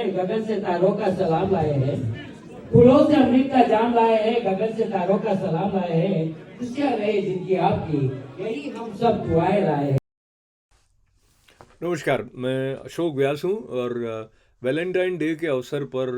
हैं, गगन से तारों का सलाम लाए हैं। फूलों से अमृत का जाम लाए हैं, गगन से तारों का सलाम लाए हैं। खुशियां रहे जिनकी आपकी, यही हम सब दुआएं लाए हैं। नमस्कार, मैं अशोक व्यास हूँ और वैलेंटाइन डे के अवसर पर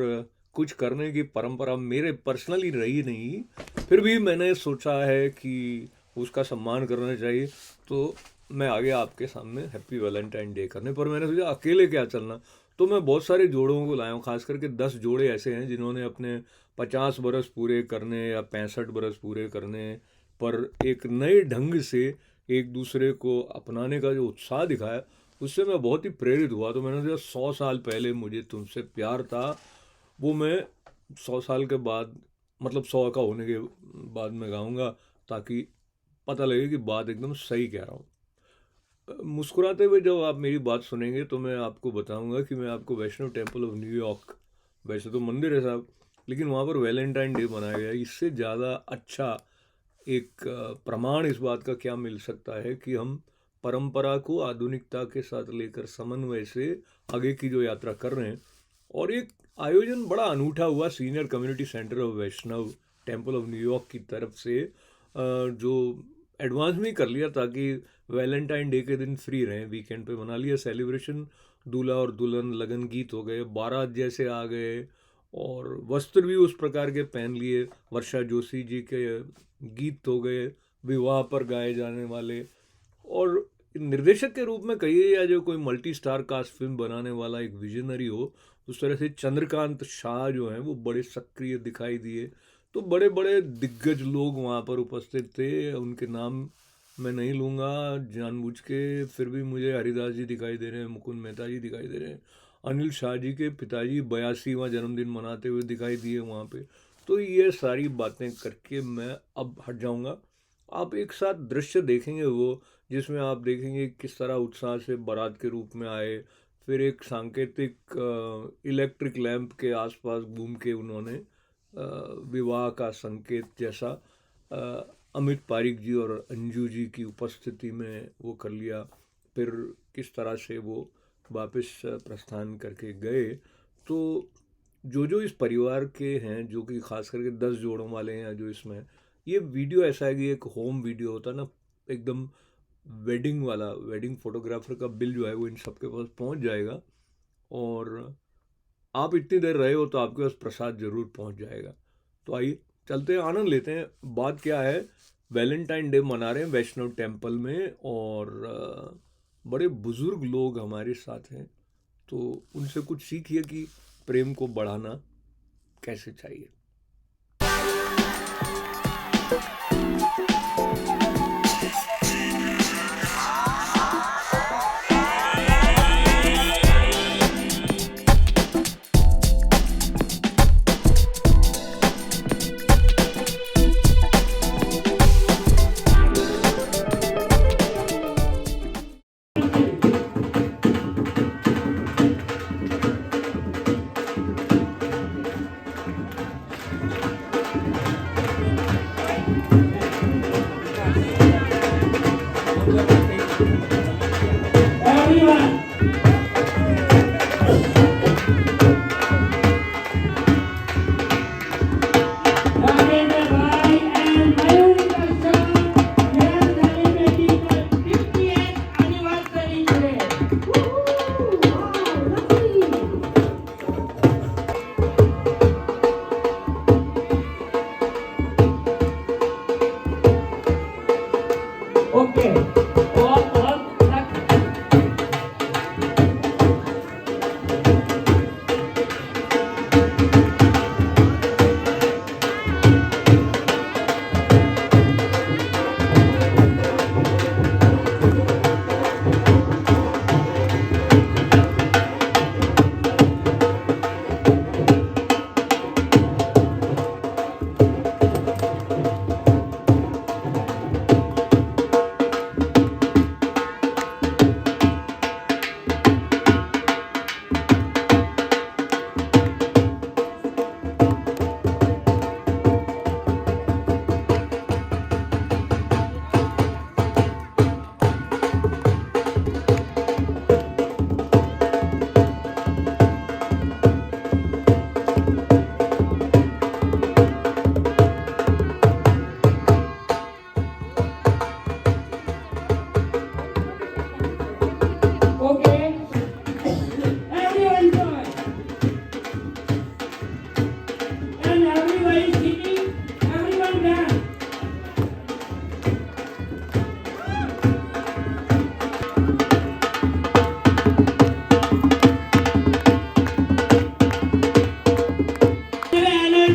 कुछ करने की परंपरा मेरे पर्सनली रही नहीं, फिर भी मैंने सोचा है कि उसका सम्मान करना चाहिए। तो मैं आ गया आपके सामने हैप्पी वैलेंटाइन डे करने, पर मैंने सोचा अकेले क्या चलना। तो मैं बहुत सारे जोड़ों को लाया हूँ, खास करके 10 जोड़े ऐसे हैं जिन्होंने अपने 50 बरस पूरे करने या 65 बरस पूरे करने पर एक नए ढंग से एक दूसरे को अपनाने का जो उत्साह दिखाया, उससे मैं बहुत ही प्रेरित हुआ। तो मैंने सोचा 100 साल पहले मुझे तुमसे प्यार था, वो मैं 100 साल के बाद, मतलब 100 का होने के बाद में गाऊंगा, ताकि पता लगे कि बात एकदम सही कह रहा हूँ। मुस्कुराते हुए जब आप मेरी बात सुनेंगे तो मैं आपको बताऊंगा कि मैं आपको वैष्णव टेम्पल ऑफ न्यूयॉर्क, वैसे तो मंदिर है साहब, लेकिन वहाँ पर वैलेंटाइन डे मनाया गया। इससे ज़्यादा अच्छा एक प्रमाण इस बात का क्या मिल सकता है कि हम परंपरा को आधुनिकता के साथ लेकर समन्वय से आगे की जो यात्रा कर रहे हैं। और एक आयोजन बड़ा अनूठा हुआ senior community centre of Vaishnav temple of New York की तरफ से, जो एडवांस में कर लिया ताकि वैलेंटाइन डे के दिन फ्री रहें, वीकेंड पे मना लिया सेलिब्रेशन। दूल्हा और दुल्हन लगन गीत हो गए, बारात जैसे आ गए, और वस्त्र भी उस प्रकार के पहन लिए। वर्षा जोशी जी के गीत हो गए विवाह पर गाए जाने वाले। और निर्देशक के रूप में कहिए या जो कोई मल्टी स्टार कास्ट फिल्म बनाने वाला एक विजनरी हो, उस तरह से चंद्रकांत शाह जो हैं वो बड़े सक्रिय दिखाई दिए। तो बड़े बड़े दिग्गज लोग वहाँ पर उपस्थित थे, उनके नाम मैं नहीं लूँगा जानबूझ के, फिर भी मुझे हरिदास जी दिखाई दे रहे हैं, मुकुंद मेहता जी दिखाई दे रहे हैं, अनिल शाह जी के पिताजी 82वां जन्मदिन मनाते हुए दिखाई दिए वहाँ पे। तो ये सारी बातें करके मैं अब हट जाऊँगा। आप एक साथ दृश्य देखेंगे वो, जिसमें आप देखेंगे किस तरह उत्साह से बारात के रूप में आए, फिर एक सांकेतिक इलेक्ट्रिक लैंप के आसपास घूम के उन्होंने विवाह का संकेत जैसा अमित पारिक जी और अंजू जी की उपस्थिति में वो कर लिया। फिर किस तरह से वो वापस प्रस्थान करके गए। तो जो इस परिवार के हैं, जो कि खास करके 10 जोड़ों वाले हैं जो इसमें, ये वीडियो ऐसा है कि एक होम वीडियो होता है ना, एकदम वेडिंग वाला, वेडिंग फोटोग्राफर का बिल जो है वो इन सबके पास पहुंच जाएगा। और आप इतनी देर रहे हो तो आपके पास प्रसाद जरूर पहुंच जाएगा। तो आइए चलते हैं, आनंद लेते हैं। बात क्या है, वैलेंटाइन डे मना रहे हैं वैष्णव टेम्पल में, और बड़े बुजुर्ग लोग हमारे साथ हैं, तो उनसे कुछ सीखिए कि प्रेम को बढ़ाना कैसे चाहिए।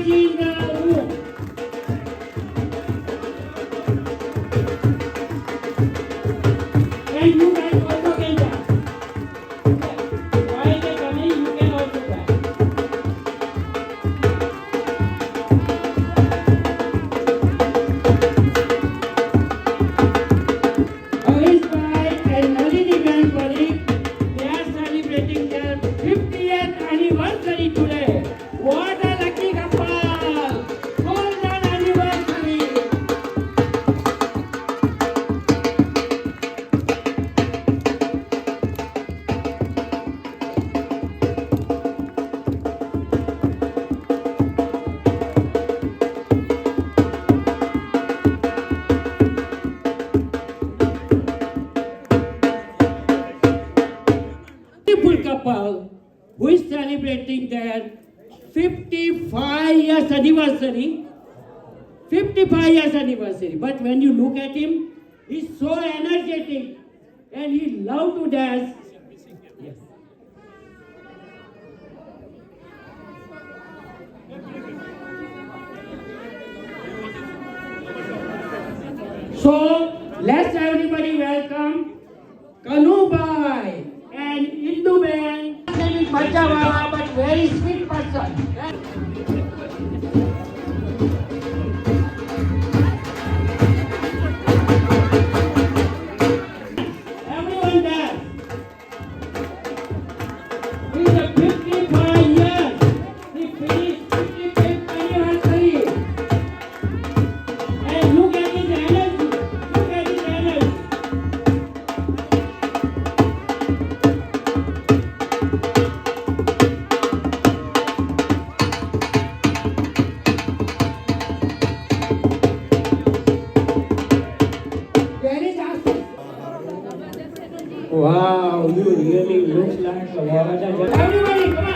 Papaji in the room. And you guys also can dance. While they coming, you can also dance. Harish Bhai and Nalini Bhai Parikh, they are celebrating their 50th anniversary today. What a lucky couple! Golden anniversary! Beautiful couple who is celebrating their 55 years anniversary. 55 years anniversary. But when you look at him, he's so energetic and he love to dance. Yes. So let's everybody welcome Kanu Bhai and Indu Ben. Name is Bachawala, but very sweet person. Everyone dance. In the 55 years, he finished 55th anniversary. And look at his energy. Look at his energy. Very fast. Wow, you really look like a water. Everybody, come on.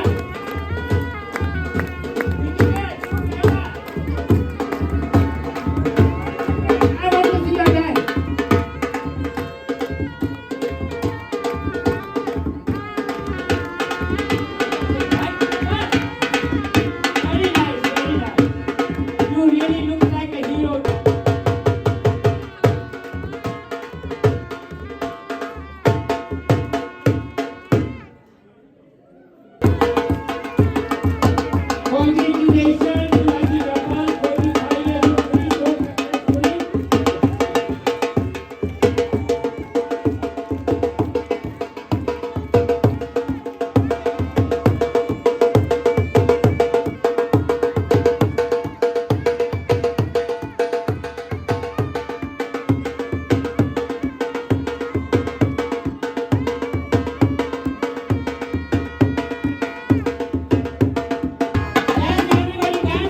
I want to see your dance. Very nice, very nice. You really look like a hero. Congratulations, lucky couple, 45 years of age, so successfully. And everybody dance.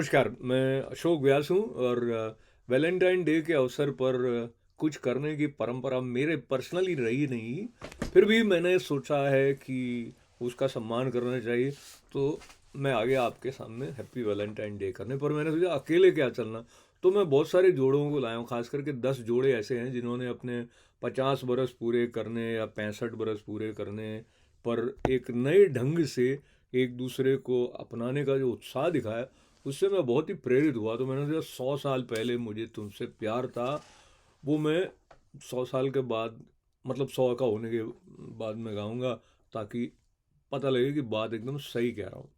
नमस्कार, मैं अशोक व्यास हूँ और Valentine day के अवसर पर कुछ करने की परंपरा मेरे पर्सनली रही नहीं, फिर भी मैंने सोचा है कि उसका सम्मान करना चाहिए। तो मैं आ गया आपके सामने हैप्पी वैलेंटाइन डे करने, पर मैंने सोचा अकेले क्या चलना, तो मैं बहुत सारे जोड़ों को लाया हूँ। खास करके 10 जोड़े ऐसे हैं जिन्होंने अपने 50 बरस पूरे करने या 65 बरस पूरे करने पर एक नए ढंग से एक दूसरे को अपनाने का जो उत्साह दिखाया, उससे मैं बहुत ही प्रेरित हुआ। तो मैंने सोचा 100 साल पहले मुझे तुमसे प्यार था, वो मैं 100 साल के बाद, मतलब 100 का होने के बाद में गाऊंगा, ताकि पता लगे कि बात एकदम सही कह रहा हूँ।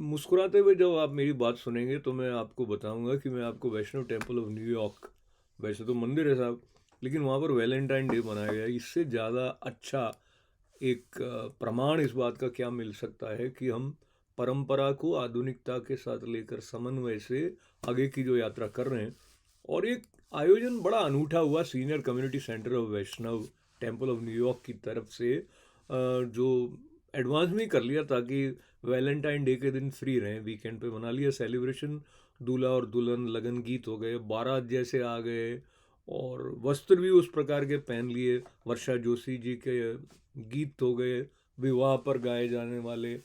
मुस्कुराते हुए जब आप मेरी बात सुनेंगे तो मैं आपको बताऊंगा कि मैं आपको वैष्णव टेम्पल ऑफ न्यूयॉर्क, वैसे तो मंदिर है साहब, लेकिन वहाँ पर वैलेंटाइन डे मनाया गया। इससे ज़्यादा अच्छा एक प्रमाण इस बात का क्या मिल सकता है कि हम परंपरा को आधुनिकता के साथ लेकर समन्वय से आगे की जो यात्रा कर रहे हैं। और एक आयोजन बड़ा अनूठा हुआ senior community centre of Vaishnav temple of New York की तरफ से, जो एडवांस में कर लिया ताकि वैलेंटाइन डे के दिन फ्री रहें, वीकेंड पे बना लिया सेलिब्रेशन। दूल्हा और दुल्हन लगन गीत हो गए, बारात जैसे आ गए, और वस्त्र भी उस प्रकार के पहन लिए। वर्षा जोशी जी के गीत हो गए विवाह पर गाए जाने वाले।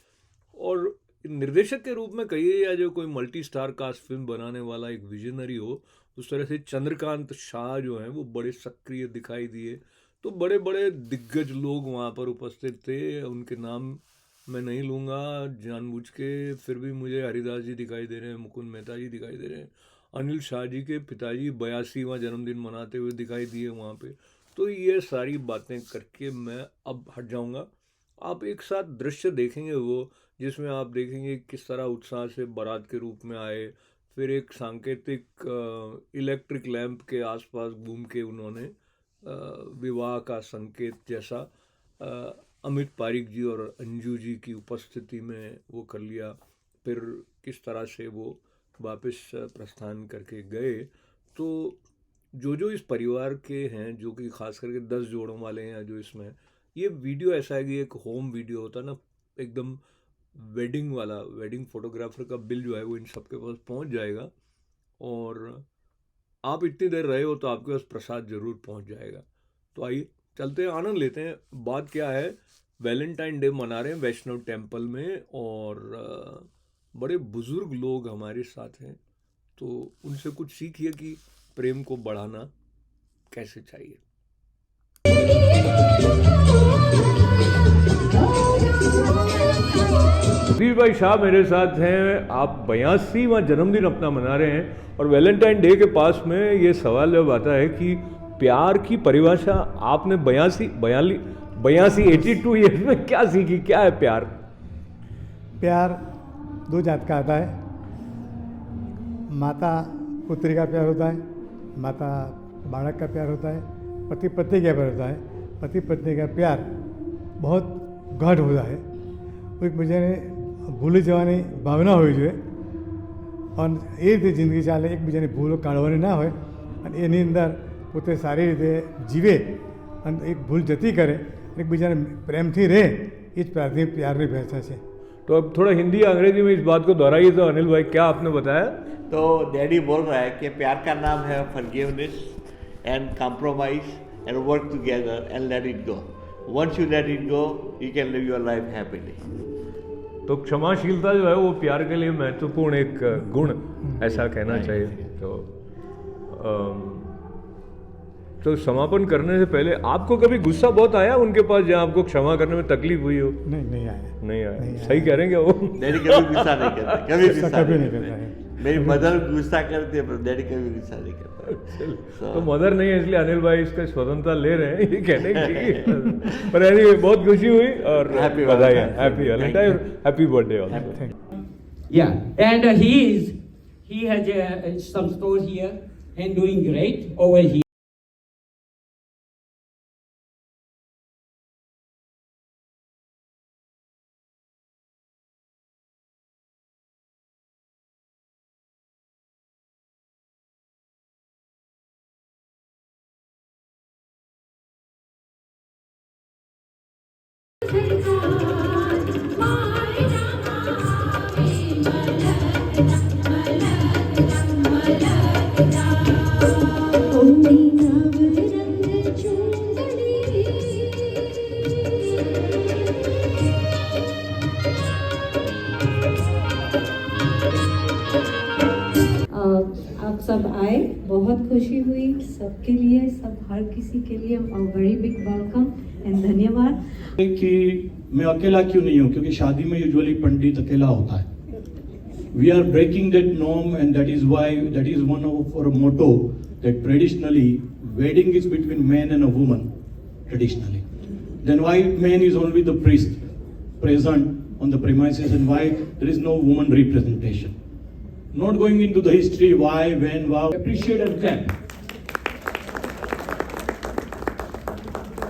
और निर्देशक के रूप में कहिए या जो कोई मल्टी स्टार कास्ट फिल्म बनाने वाला एक विजनरी हो, उस तरह से चंद्रकांत शाह जो हैं वो बड़े सक्रिय दिखाई दिए। तो बड़े बड़े दिग्गज लोग वहाँ पर उपस्थित थे, उनके नाम मैं नहीं लूँगा जानबूझ के, फिर भी मुझे हरिदास जी दिखाई दे रहे हैं, मुकुंद मेहता जी दिखाई दे रहे हैं, अनिल शाह जी के पिताजी 82वां जन्मदिन मनाते हुए दिखाई दिए वहाँ पे। तो ये सारी बातें करके मैं अब हट जाऊँगा। आप एक साथ दृश्य देखेंगे वो, जिसमें आप देखेंगे किस तरह उत्साह से बारात के रूप में आए, फिर एक सांकेतिक इलेक्ट्रिक लैंप के आसपास घूम के उन्होंने विवाह का संकेत जैसा अमित पारिक जी और अंजू जी की उपस्थिति में वो कर लिया। फिर किस तरह से वो वापस प्रस्थान करके गए। तो जो इस परिवार के हैं, जो कि खास करके 10 जोड़ों वाले हैं जो इसमें, ये वीडियो ऐसा है कि एक होम वीडियो होता है ना, एकदम वेडिंग वाला, वेडिंग फोटोग्राफर का बिल जो है वो इन सबके पास पहुंच जाएगा, और आप इतनी देर रहे हो तो आपके पास प्रसाद जरूर पहुंच जाएगा। तो आइए चलते हैं, आनंद लेते हैं। बात क्या है, वैलेंटाइन डे मना रहे हैं वैष्णव टेम्पल में, और बड़े बुजुर्ग लोग हमारे साथ हैं, तो उनसे कुछ सीखिए कि प्रेम को बढ़ाना कैसे चाहिए। सुधीर भाई शाह मेरे साथ हैं। आप 82वां जन्मदिन अपना मना रहे हैं, और वैलेंटाइन डे के पास में ये सवाल जब आता है कि प्यार की परिभाषा आपने 82 ईयर्स में क्या सीखी, क्या है प्यार? प्यार दो जात का आता है। माता पुत्री का प्यार होता है, माता बालक का प्यार होता है, पति पत्नी का प्यार होता है। पति पत्नी का प्यार बहुत ગાઢ હોતા है। એકબીજાને ભૂલી જવાની ભાવના હોવી જોઈએ, અને એ રીતે જિંદગી ચાલે, એકબીજાની ભૂલો કાઢવાની ના હોય, અને એની અંદર પોતે સારી રીતે જીવે અને એક ભૂલ જતી કરે, એકબીજાને પ્રેમથી રહે, એ જ પ્યારની ભાષા છે। तो अब थोड़ा हिंदी अंग्रेजी में इस बात को दोहराइए। तो अनिल भाई क्या आपने बताया? तो डैडी बोल रहा है कि प्यार का नाम है forgiveness and compromise and work together and let it go. Once you let it go you can live your life happily. तो क्षमाशीलता जो है वो प्यार के लिए महत्वपूर्ण एक गुण, ऐसा कहना चाहिए। तो समापन करने से पहले आपको कभी गुस्सा बहुत आया उनके पास जहाँ आपको क्षमा करने में तकलीफ हुई हो? नहीं आया। नहीं आया। सही कह रहे हैं क्या वो? डैडी कभी गुस्सा नहीं करता, कभी गुस्सा कभी नहीं नहीं करता है। मेरी मदर गुस्सा करती है पर डैडी कभी गुस्सा नहीं करता। तो मदर नहीं है इसलिए अनिल भाई इसका स्वतंत्रता ले रहे हैं, ये कहने की। पर anyway, बहुत खुशी हुई और बधाई, happy Valentine, happy birthday also. Yeah, and he has some store here and doing great over here. बहुत खुशी हुई सबके लिए, सब हर किसी के लिए वेरी बिग वेलकम एंड धन्यवाद। कि मैं अकेला क्यों नहीं हूँ, क्योंकि शादी में यूजुअली पंडित अकेला होता है। We are breaking that norm, and that is one of our motto, that traditionally wedding is between man and a woman traditionally. Then why man is only the priest present on the premises, and why there is no woman representation? Not going into the history why, when, wow. Appreciate and clap.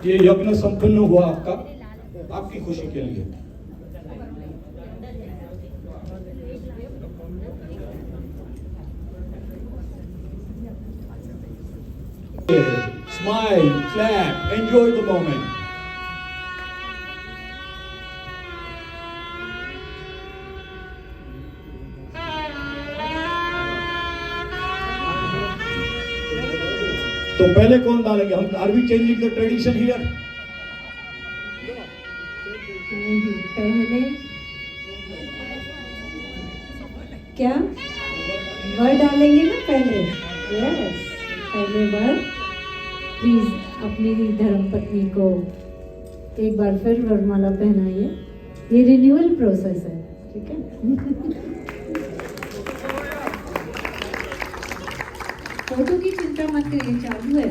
ये यज्ञ संपन्न हुआ आपकी खुशी के लिए। Smile, clap, enjoy the moment. तो पहले कौन डालेंगे हम? Are we changing the tradition here? पहले क्या वर डालेंगे ना पहले? यस, पहले वर। प्लीज अपनी धर्मपत्नी को एक बार फिर वरमाला पहनाइए। ये रिन्यूअल प्रोसेस है, ठीक है? फोटो की चिंता मत करिए, चालू है।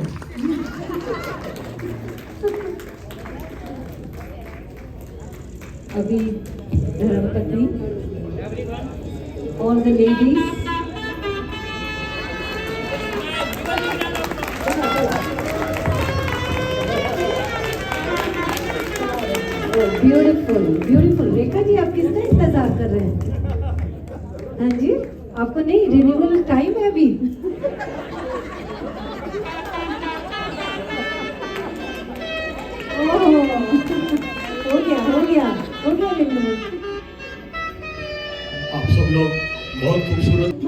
अभी धर्मपत्नी, all the ladies, beautiful beautiful. Rekha ji, आप किसका इंतजार कर रहे हैं? हाँ जी, आपको नहीं, रिन्यूअल टाइम है अभी। हो गया रिन्यूअल। आप सब लोग बहुत खूबसूरत।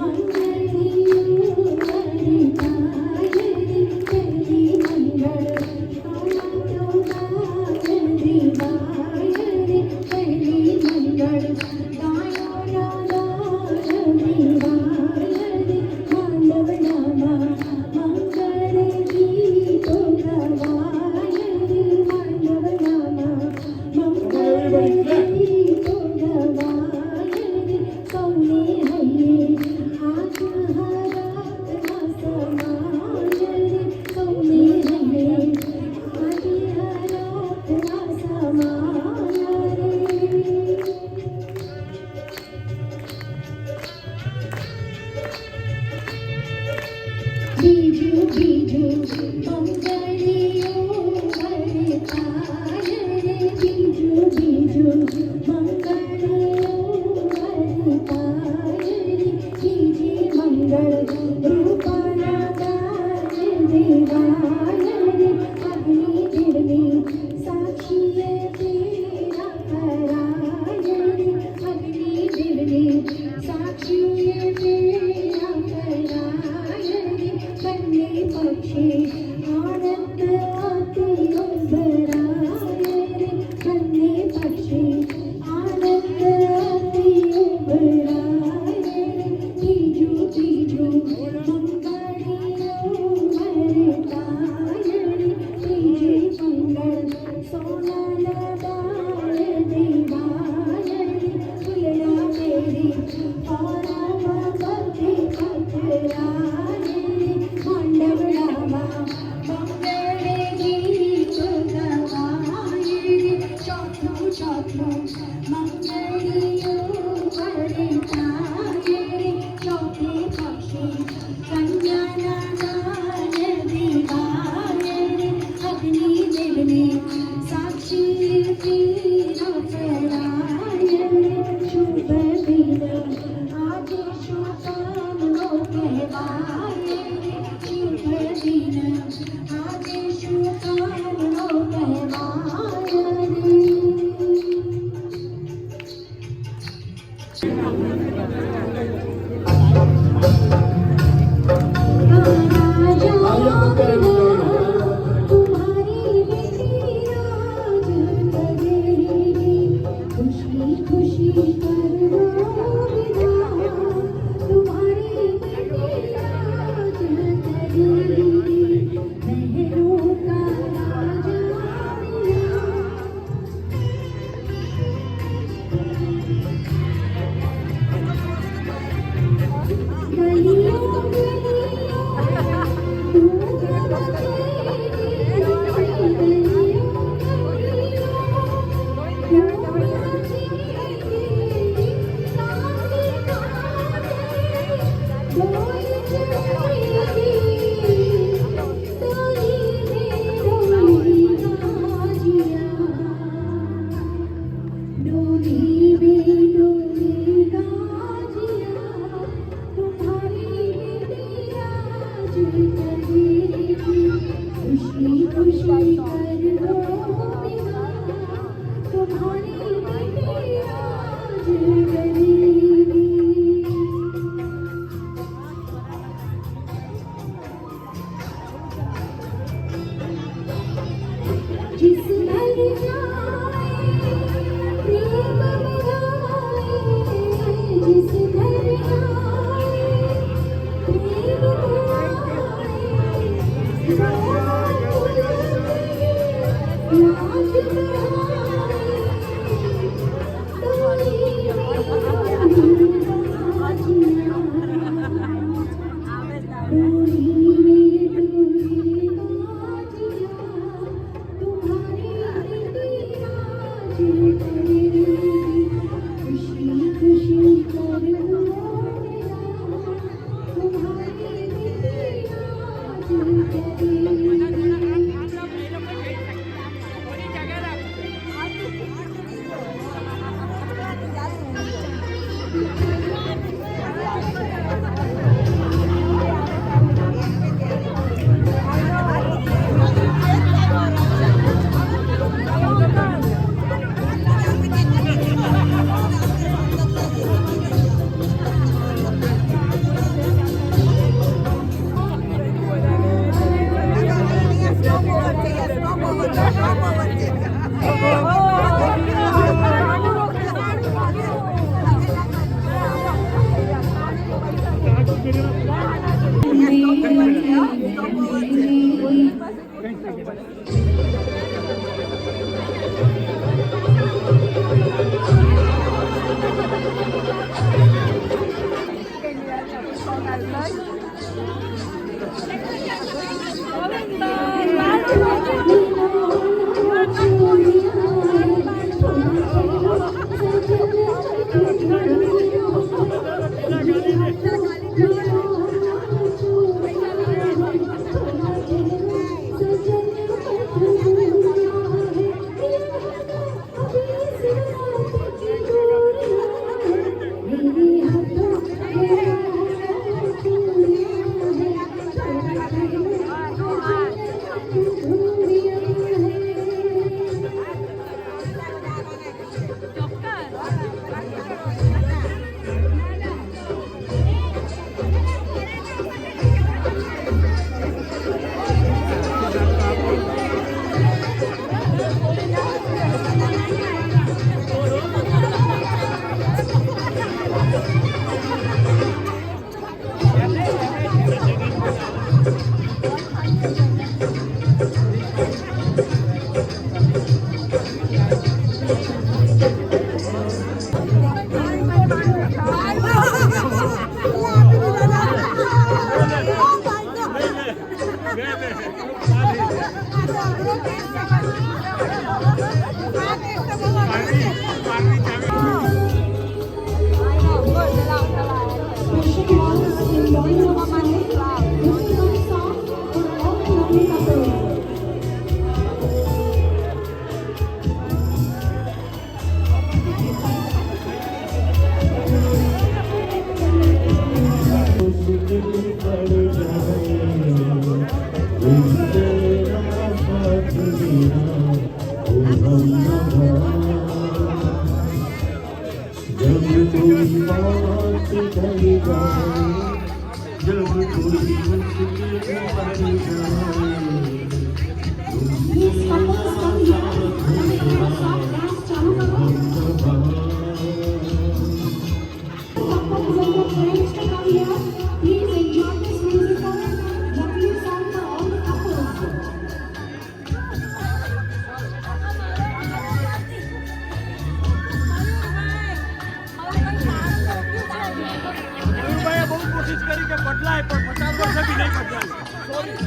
બહુ કોશિશ કરી કે બદલાય પણ 50 વર્ષે બી નહીં બદલાય.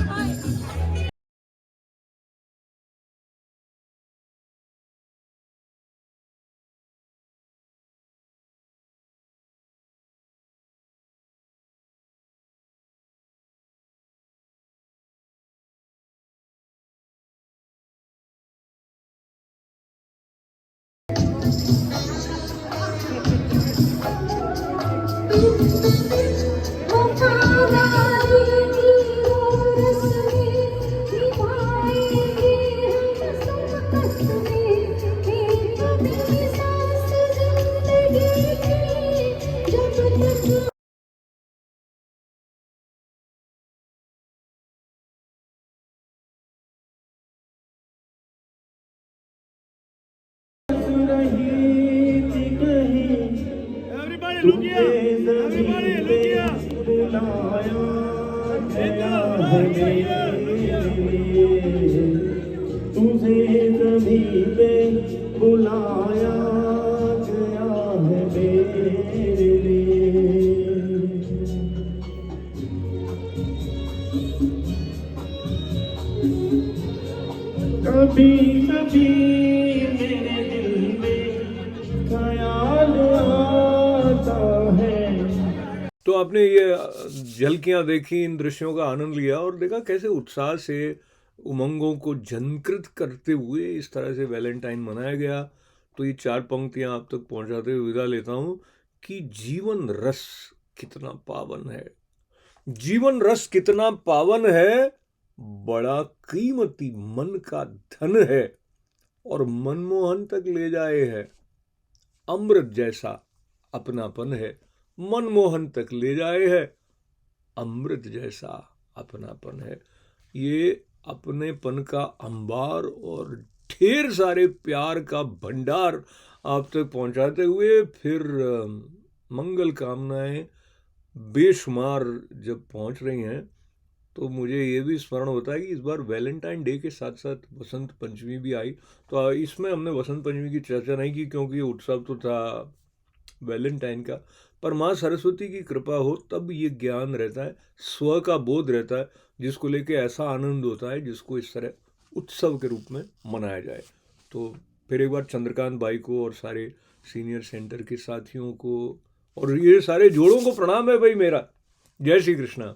तुझे जमीन पे बुलाया गया है मेरे लिए। कभी कभी मेरे दिल में ख्याल आता है। तो आपने ये झलकियां देखी, इन दृश्यों का आनंद लिया और देखा कैसे उत्साह से उमंगों को झंकृत करते हुए इस तरह से वैलेंटाइन मनाया गया। तो ये 4 पंक्तियां आप तक पहुंचाते हुए विदा लेता हूं कि जीवन रस कितना पावन है, जीवन रस कितना पावन है, बड़ा कीमती मन का धन है और मनमोहन तक ले जाए है। अमृत जैसा अपनापन है, मनमोहन तक ले जाए है, अमृत जैसा अपनापन है। ये अपनेपन का अंबार और ढेर सारे प्यार का भंडार आप तक पहुंचाते हुए फिर मंगल कामनाएं बेशुमार जब पहुंच रही हैं, तो मुझे ये भी स्मरण होता है कि इस बार वैलेंटाइन डे के साथ साथ वसंत पंचमी भी आई। तो इसमें हमने वसंत पंचमी की चर्चा नहीं की क्योंकि उत्सव तो था वैलेंटाइन का, पर माँ सरस्वती की कृपा हो तब ये ज्ञान रहता है, स्व का बोध रहता है, जिसको लेके ऐसा आनंद होता है जिसको इस तरह उत्सव के रूप में मनाया जाए। तो फिर एक बार चंद्रकांत भाई को और सारे सीनियर सेंटर के साथियों को और ये सारे जोड़ों को प्रणाम है भाई मेरा। जय श्री कृष्णा।